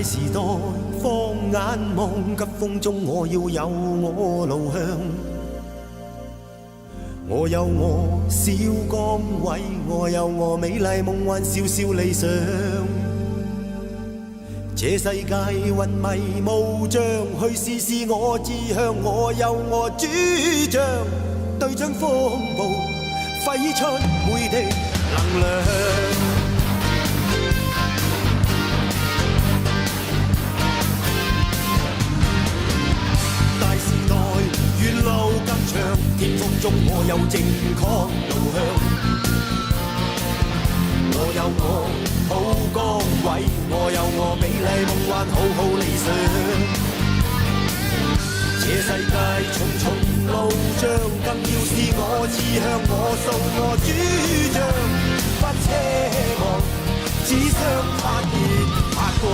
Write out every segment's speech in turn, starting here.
大時代，放眼望，急風中我要有我路向。我有我小崗位，我有我美麗夢幻，小小理想。這世界雲迷霧障，去試試我志向。我有我主張，對準風暴，揮出每滴能量。路更長，天空中我有正確路向。我有我好崗位，我有我美麗夢幻，好好理想。這世界重重路障，更要是我志向。我數我主張，不奢望，只想發熱發光。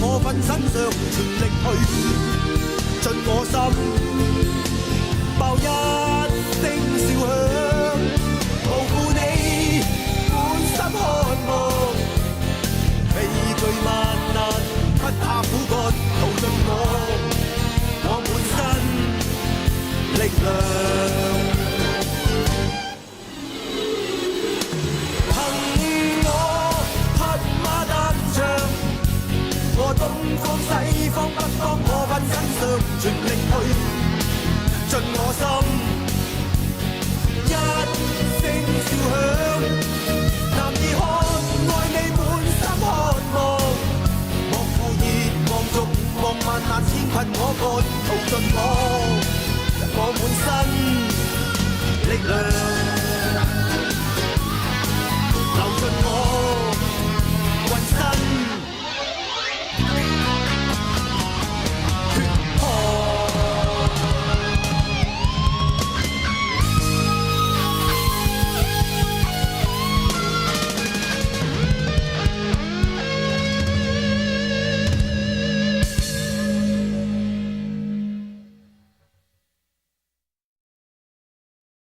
我奮身上，全力去，盡我心，爆一聲笑響，無負你，滿心渴望，未懼萬難，不怕苦幹，淘盡我滿身力量。我滿身力量。